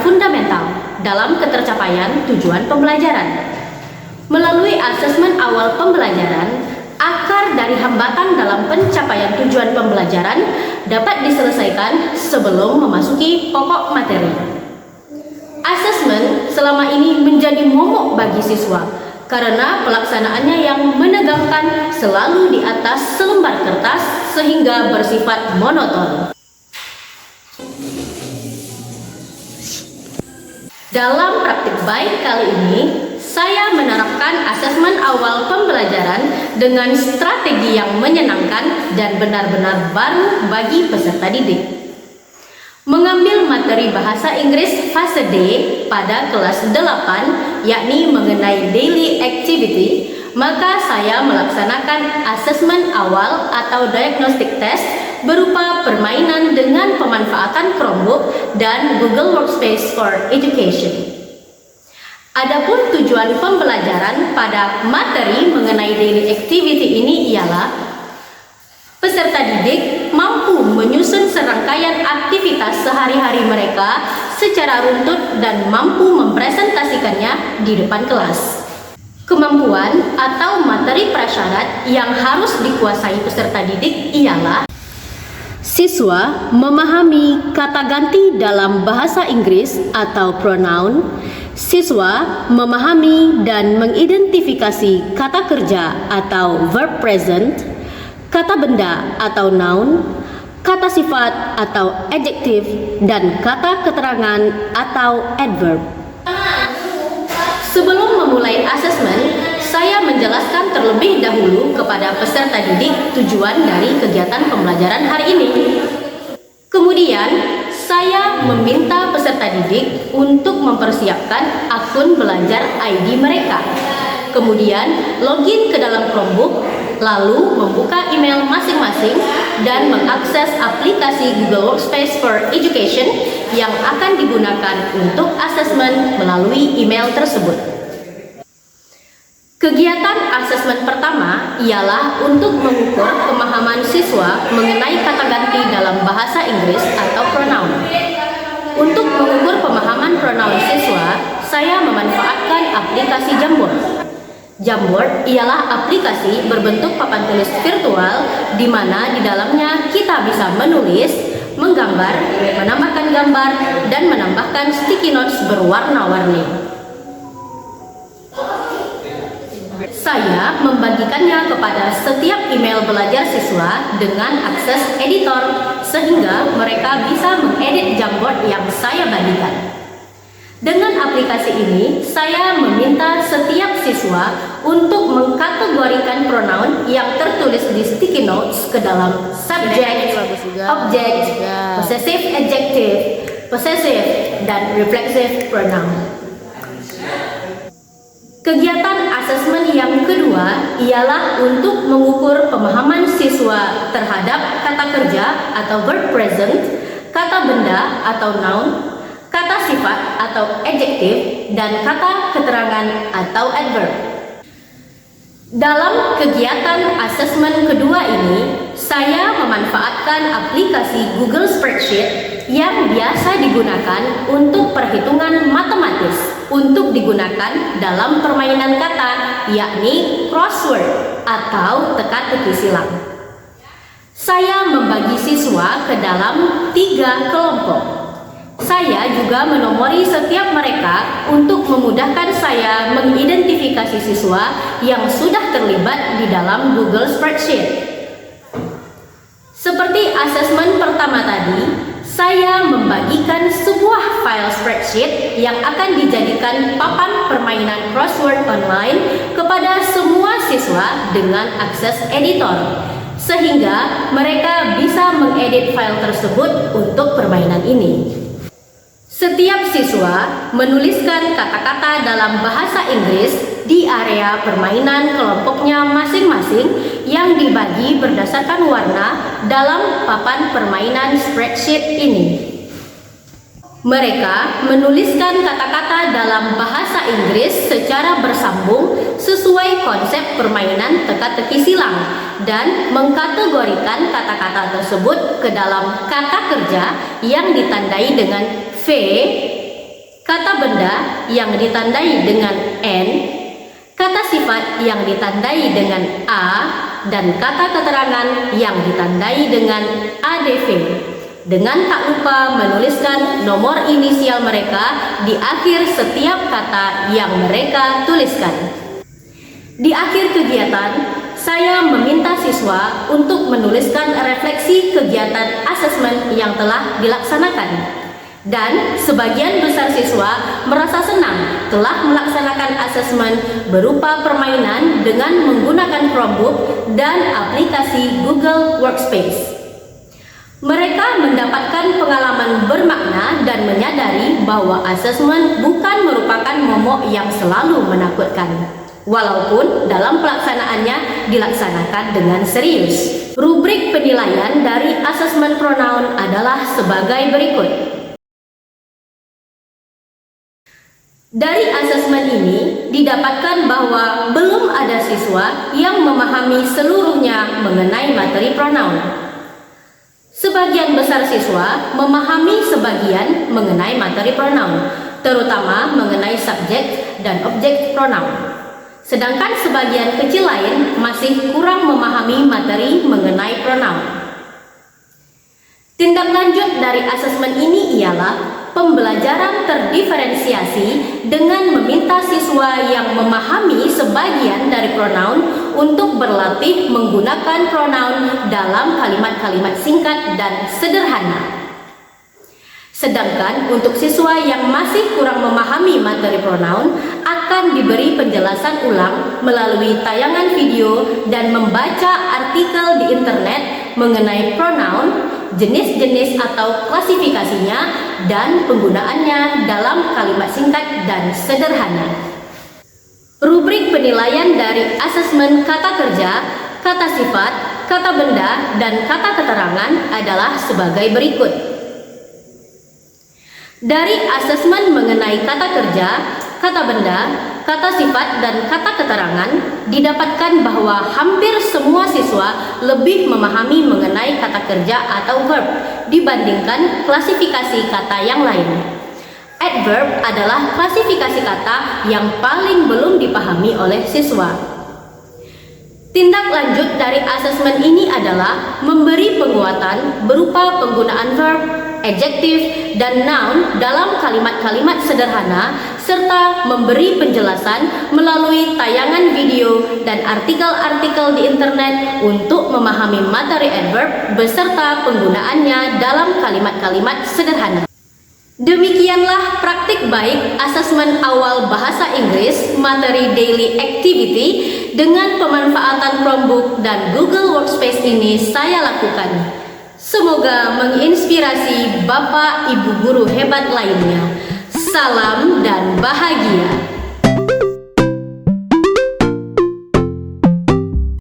fundamental dalam ketercapaian tujuan pembelajaran. Melalui asesmen awal pembelajaran, akar dari hambatan dalam pencapaian tujuan pembelajaran dapat diselesaikan sebelum memasuki pokok materi. Asesmen selama ini menjadi momok bagi siswa karena pelaksanaannya yang menegangkan selalu di atas selembar kertas sehingga bersifat monoton. Dalam praktik baik kali ini, saya menerapkan asesmen awal pembelajaran dengan strategi yang menyenangkan dan benar-benar baru bagi peserta didik. Mengambil materi bahasa Inggris fase D pada kelas 8, yakni mengenai daily activity, maka saya melaksanakan asesmen awal atau diagnostic test berupa permainan dengan pemanfaatan Chromebook dan Google Workspace for Education. Adapun tujuan pembelajaran pada materi mengenai daily activity ini ialah peserta didik mampu menyusun serangkaian aktivitas sehari-hari mereka secara runtut dan mampu mempresentasikannya di depan kelas. Kemampuan atau materi prasyarat yang harus dikuasai peserta didik ialah siswa memahami kata ganti dalam bahasa Inggris atau pronoun, siswa memahami dan mengidentifikasi kata kerja atau verb present, kata benda atau noun, kata sifat atau adjective, dan kata keterangan atau adverb. Sebelum memulai asesmen, saya menjelaskan terlebih dahulu kepada peserta didik tujuan dari kegiatan pembelajaran hari ini. Kemudian, saya meminta peserta didik untuk mempersiapkan akun belajar ID mereka. Kemudian, login ke dalam Chromebook, lalu membuka email masing-masing dan mengakses aplikasi Google Workspace for Education yang akan digunakan untuk asesmen melalui email tersebut. Kegiatan asesmen pertama ialah untuk mengukur pemahaman siswa mengenai kata ganti dalam bahasa Inggris atau pronoun. Untuk mengukur pemahaman pronoun siswa, saya memanfaatkan aplikasi Jamboard. Jamboard ialah aplikasi berbentuk papan tulis virtual di mana di dalamnya kita bisa menulis, menggambar, menambahkan gambar, dan menambahkan sticky notes berwarna-warni. Saya membagikannya kepada setiap email belajar siswa dengan akses editor sehingga mereka bisa mengedit Jamboard yang saya bagikan. Dengan aplikasi ini, saya meminta setiap siswa untuk mengkategorikan pronoun yang tertulis di sticky notes ke dalam subject, object, possessive adjective, possessive, dan reflexive pronoun. Kegiatan asesmen yang kedua ialah untuk mengukur pemahaman siswa terhadap kata kerja atau verb present, kata benda atau noun, kata sifat atau adjective, dan kata keterangan atau adverb. Dalam kegiatan asesmen kedua ini, saya memanfaatkan aplikasi Google Spreadsheet yang biasa digunakan untuk perhitungan matematis untuk digunakan dalam permainan kata, yakni crossword atau teka-teki silang. Saya membagi siswa ke dalam 3 kelompok. Saya juga menomori setiap mereka untuk memudahkan saya mengidentifikasi siswa yang sudah terlibat di dalam Google Spreadsheet. Seperti asesmen pertama tadi, saya membagikan sebuah file spreadsheet yang akan dijadikan papan permainan crossword online kepada semua siswa dengan akses editor, sehingga mereka bisa mengedit file tersebut untuk permainan ini. Setiap siswa menuliskan kata-kata dalam bahasa Inggris di area permainan kelompoknya masing-masing yang dibagi berdasarkan warna dalam papan permainan spreadsheet ini. Mereka menuliskan kata-kata dalam bahasa Inggris secara bersambung sesuai konsep permainan teka-teki silang dan mengkategorikan kata-kata tersebut ke dalam kata kerja yang ditandai dengan V, kata benda yang ditandai dengan N, kata sifat yang ditandai dengan A, dan kata keterangan yang ditandai dengan ADV. Dengan tak lupa menuliskan nomor inisial mereka di akhir setiap kata yang mereka tuliskan. Di akhir kegiatan, saya meminta siswa untuk menuliskan refleksi kegiatan asesmen yang telah dilaksanakan. Dan sebagian besar siswa merasa senang telah melaksanakan asesmen berupa permainan dengan menggunakan Chromebook dan aplikasi Google Workspace. Mereka mendapatkan pengalaman bermakna dan menyadari bahwa asesmen bukan merupakan momok yang selalu menakutkan, walaupun dalam pelaksanaannya dilaksanakan dengan serius. Rubrik penilaian dari asesmen pronoun adalah sebagai berikut. Dari asesmen ini didapatkan bahwa belum ada siswa yang memahami seluruhnya mengenai materi pronoun. Sebagian besar siswa memahami sebagian mengenai materi pronoun, terutama mengenai subjek dan objek pronoun. Sedangkan sebagian kecil lain masih kurang memahami materi mengenai pronoun. Tindak lanjut dari asesmen ini ialah pembelajaran terdiferensiasi dengan meminta siswa yang memahami sebagian dari pronoun untuk berlatih menggunakan pronoun dalam kalimat-kalimat singkat dan sederhana. Sedangkan untuk siswa yang masih kurang memahami materi pronoun akan diberi penjelasan ulang melalui tayangan video dan membaca artikel di internet mengenai pronoun, jenis-jenis atau klasifikasinya, dan penggunaannya dalam kalimat singkat dan sederhana. Rubrik penilaian dari asesmen kata kerja, kata sifat, kata benda, dan kata keterangan adalah sebagai berikut. Dari asesmen mengenai kata kerja, kata benda, kata sifat, dan kata keterangan, didapatkan bahwa hampir semua siswa lebih memahami mengenai kata kerja atau verb dibandingkan klasifikasi kata yang lain. Adverb adalah klasifikasi kata yang paling belum dipahami oleh siswa. Tindak lanjut dari asesmen ini adalah memberi penguatan berupa penggunaan verb, adjektif, dan noun dalam kalimat-kalimat sederhana, serta memberi penjelasan melalui tayangan video dan artikel-artikel di internet untuk memahami materi adverb beserta penggunaannya dalam kalimat-kalimat sederhana. Demikianlah praktik baik asesmen awal bahasa Inggris materi daily activity dengan pemanfaatan Chromebook dan Google Workspace ini saya lakukan. Semoga menginspirasi Bapak Ibu guru hebat lainnya. Salam dan bahagia.